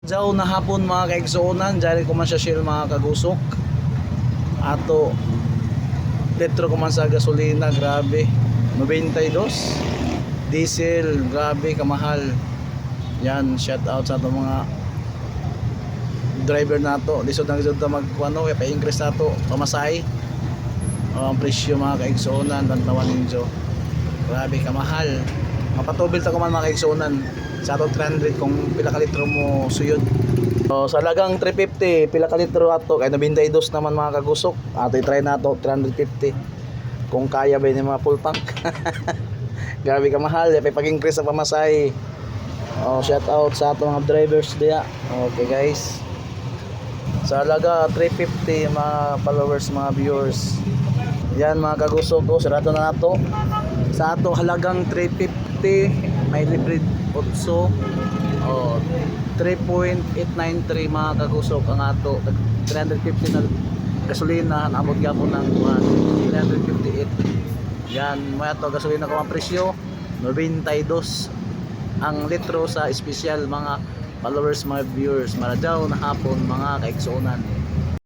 Jaw na hapon mga kaigsuonan, dyan ko man siya shell mga kagusok. Ato litro ko man sa gasolina, grabe 92. Diesel, grabe kamahal. Yan, shout out sa ato mga driver nato. Lisod na lisod na magkuano, kaya pa-increase nato pamasahe. Ang presyo mga kaigsuonan, tantawan ninyo. Grabe kamahal. Mapatubil ta ko man mga kaigsuonan. Sa ato 300 kung pila ka litro mo suyod. So, sa lagang 350 pila ka litro ato kay 92 naman mga kagusok. Ato i-try nato 350 kung kaya ba ni mga full tank. Grabe ka mahal, pag-increase sa pamasahe. Oh, shout out sa ato mga drivers diya. Okay guys. Sa halaga 350 mga followers, mga viewers. Yan mga kagusok ko, sarado na nato. Sa ato halagang 350 may libre 8. Oh, 3.893 mga kagusok ang ato. 350 na gasolina, naabot gapon ng 358. Yan, may ato gasolina ko ang presyo 92 ang litro sa special mga followers, mga viewers. Maradyaw na hapon mga kaigsuonan.